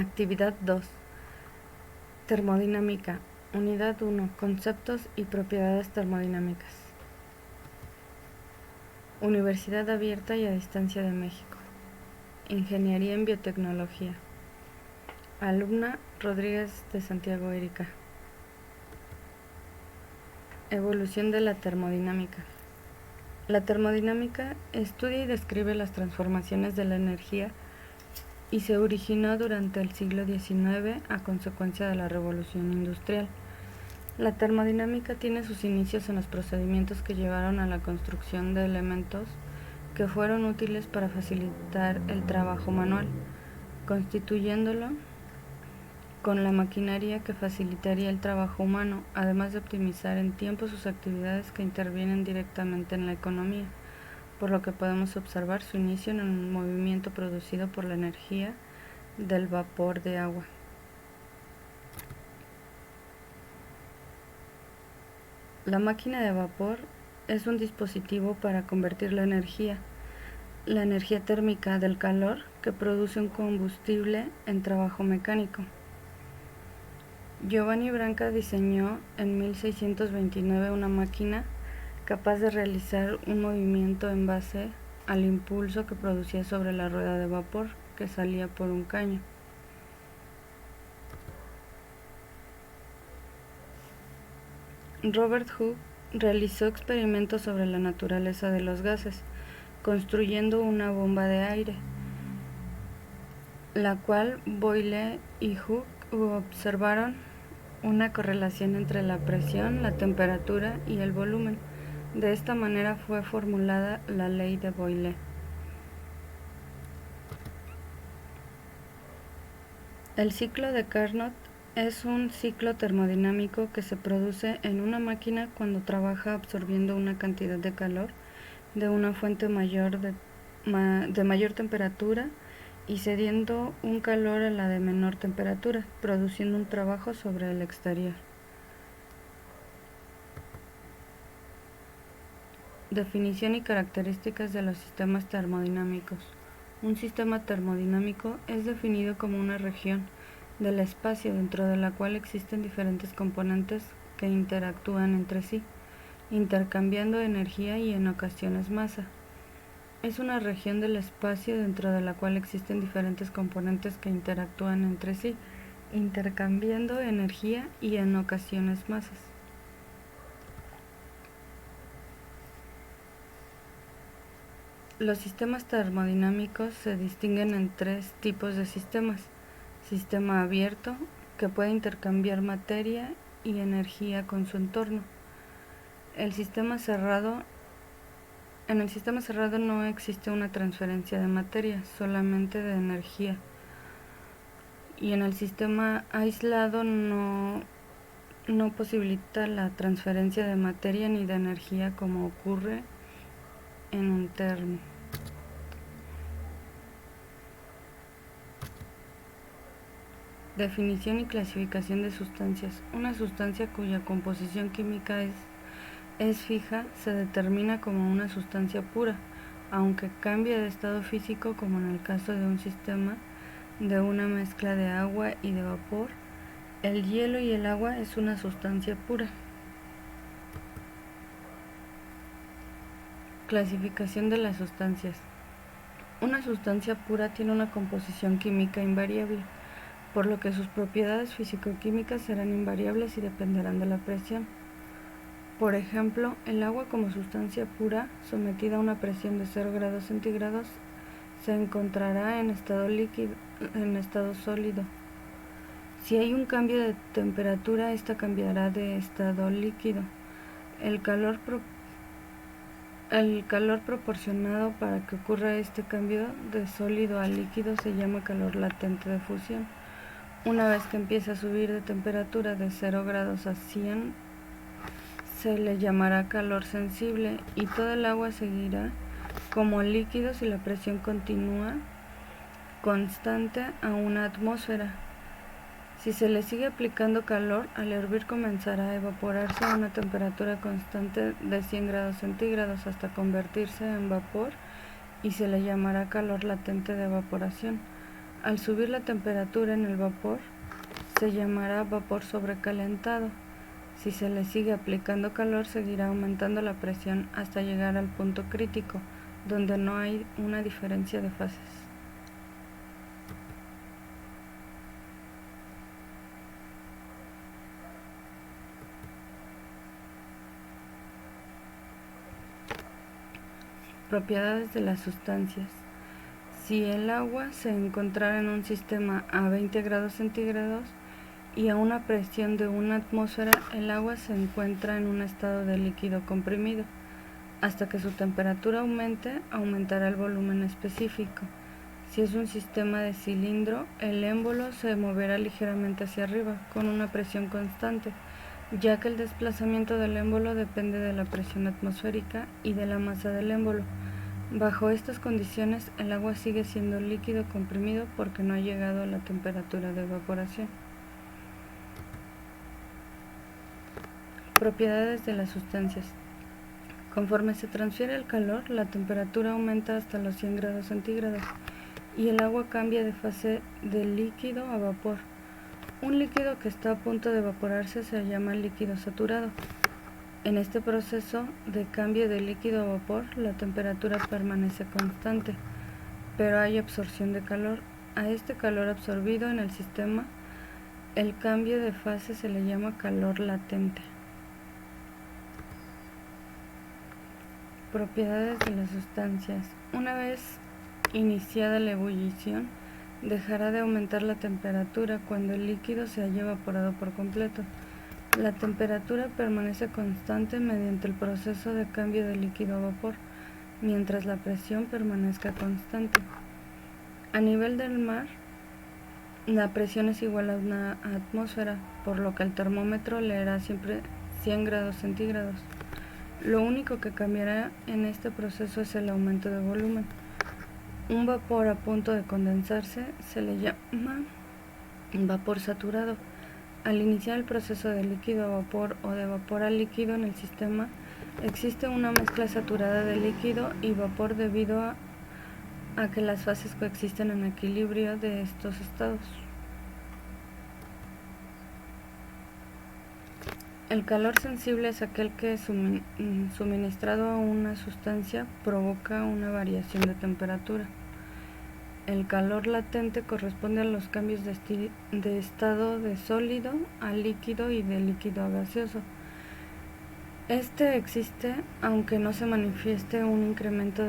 Actividad 2. Termodinámica. Unidad 1. Conceptos y propiedades termodinámicas. Universidad Abierta y a Distancia de México. Ingeniería en Biotecnología. Alumna Rodríguez de Santiago Erika. Evolución de la termodinámica. La termodinámica estudia y describe las transformaciones de la energía y se originó durante el siglo XIX a consecuencia de la Revolución Industrial. La termodinámica tiene sus inicios en los procedimientos que llevaron a la construcción de elementos que fueron útiles para facilitar el trabajo manual, constituyéndolo con la maquinaria que facilitaría el trabajo humano, además de optimizar en tiempo sus actividades que intervienen directamente en la economía, por lo que podemos observar su inicio en un movimiento producido por la energía del vapor de agua. La máquina de vapor es un dispositivo para convertir la energía térmica del calor que produce un combustible en trabajo mecánico. Giovanni Branca diseñó en 1629 una máquina capaz de realizar un movimiento en base al impulso que producía sobre la rueda de vapor que salía por un caño. Robert Hooke realizó experimentos sobre la naturaleza de los gases, construyendo una bomba de aire, la cual Boyle y Hooke observaron una correlación entre la presión, la temperatura y el volumen. De esta manera fue formulada la ley de Boyle. El ciclo de Carnot es un ciclo termodinámico que se produce en una máquina cuando trabaja absorbiendo una cantidad de calor de una fuente de mayor temperatura y cediendo un calor a la de menor temperatura, produciendo un trabajo sobre el exterior. Definición y características de los sistemas termodinámicos. Un sistema termodinámico es definido como una región del espacio dentro de la cual existen diferentes componentes que interactúan entre sí, intercambiando energía y en ocasiones masa. Es una región del espacio dentro de la cual existen diferentes componentes que interactúan entre sí, intercambiando energía y en ocasiones masas. Los sistemas termodinámicos se distinguen en tres tipos de sistemas. Sistema abierto, que puede intercambiar materia y energía con su entorno. En el sistema cerrado no existe una transferencia de materia, solamente de energía. Y en el sistema aislado no posibilita la transferencia de materia ni de energía como ocurre en un termo. Definición y clasificación de sustancias. Una sustancia cuya composición química es fija se determina como una sustancia pura, aunque cambie de estado físico, como en el caso de un sistema de una mezcla de agua y de vapor. El hielo y el agua es una sustancia pura. Clasificación de las sustancias. Una sustancia pura tiene una composición química invariable, por lo que sus propiedades físico-químicas serán invariables y dependerán de la presión. Por ejemplo, el agua como sustancia pura, sometida a una presión de 0 grados centígrados, se encontrará en estado sólido. Si hay un cambio de temperatura, esta cambiará de estado líquido. El calor proporcionado para que ocurra este cambio de sólido a líquido se llama calor latente de fusión. Una vez que empieza a subir de temperatura de 0 grados a 100, se le llamará calor sensible y todo el agua seguirá como líquido si la presión continúa constante a una atmósfera. Si se le sigue aplicando calor, al hervir comenzará a evaporarse a una temperatura constante de 100 grados centígrados hasta convertirse en vapor y se le llamará calor latente de evaporación. Al subir la temperatura en el vapor, se llamará vapor sobrecalentado. Si se le sigue aplicando calor, seguirá aumentando la presión hasta llegar al punto crítico, donde no hay una diferencia de fases. Propiedades de las sustancias. Si el agua se encontrara en un sistema a 20 grados centígrados y a una presión de una atmósfera, el agua se encuentra en un estado de líquido comprimido. Hasta que su temperatura aumente, aumentará el volumen específico. Si es un sistema de cilindro, el émbolo se moverá ligeramente hacia arriba, con una presión constante, ya que el desplazamiento del émbolo depende de la presión atmosférica y de la masa del émbolo. Bajo estas condiciones, el agua sigue siendo líquido comprimido porque no ha llegado a la temperatura de evaporación. Propiedades de las sustancias. Conforme se transfiere el calor, la temperatura aumenta hasta los 100 grados centígrados y el agua cambia de fase de líquido a vapor. Un líquido que está a punto de evaporarse se llama líquido saturado. En este proceso de cambio de líquido a vapor, la temperatura permanece constante, pero hay absorción de calor. A este calor absorbido en el sistema, el cambio de fase se le llama calor latente. Propiedades de las sustancias. Una vez iniciada la ebullición, dejará de aumentar la temperatura cuando el líquido se haya evaporado por completo. La temperatura permanece constante mediante el proceso de cambio de líquido a vapor, mientras la presión permanezca constante. A nivel del mar, la presión es igual a una atmósfera, por lo que el termómetro leerá siempre 100 grados centígrados. Lo único que cambiará en este proceso es el aumento de volumen. Un vapor a punto de condensarse se le llama vapor saturado. Al iniciar el proceso de líquido a vapor o de vapor a líquido en el sistema, existe una mezcla saturada de líquido y vapor debido a que las fases coexisten en equilibrio de estos estados. El calor sensible es aquel que, suministrado a una sustancia, provoca una variación de temperatura. El calor latente corresponde a los cambios de estado de sólido a líquido y de líquido a gaseoso. Este existe aunque no se manifieste un incremento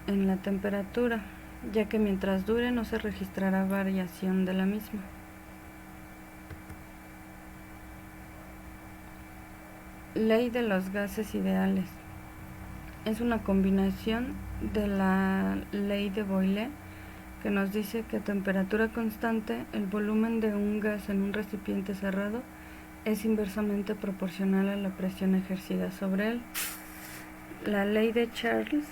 en la temperatura, ya que mientras dure no se registrará variación de la misma. Ley de los gases ideales. Es una combinación de la ley de Boyle, que nos dice que a temperatura constante el volumen de un gas en un recipiente cerrado es inversamente proporcional a la presión ejercida sobre él. La ley de Charles,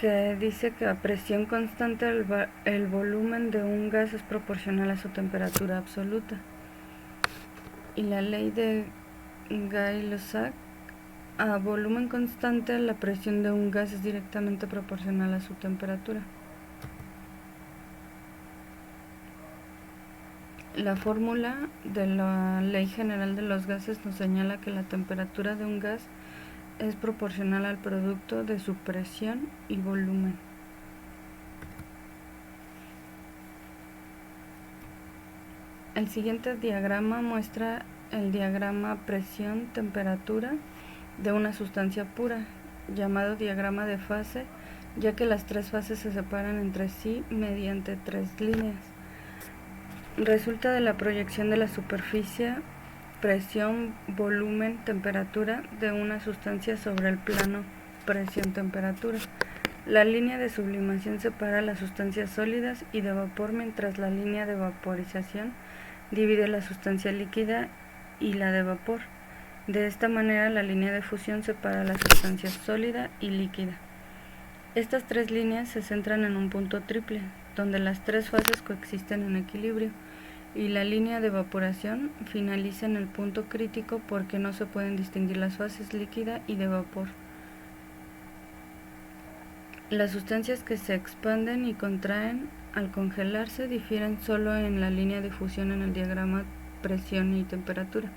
que dice que a presión constante el volumen de un gas es proporcional a su temperatura absoluta. Y la ley de Gay-Lussac, a volumen constante la presión de un gas es directamente proporcional a su temperatura. La fórmula de la Ley General de los Gases nos señala que la temperatura de un gas es proporcional al producto de su presión y volumen. El siguiente diagrama muestra el diagrama presión-temperatura de una sustancia pura, llamado diagrama de fase, ya que las tres fases se separan entre sí mediante tres líneas. Resulta de la proyección de la superficie, presión, volumen, temperatura de una sustancia sobre el plano presión-temperatura. La línea de sublimación separa las sustancias sólidas y de vapor, mientras la línea de vaporización divide la sustancia líquida y la de vapor. De esta manera, la línea de fusión separa la sustancia sólida y líquida. Estas tres líneas se centran en un punto triple, donde las tres fases coexisten en equilibrio, y la línea de evaporación finaliza en el punto crítico porque no se pueden distinguir las fases líquida y de vapor. Las sustancias que se expanden y contraen al congelarse difieren solo en la línea de fusión en el diagrama presión y temperatura.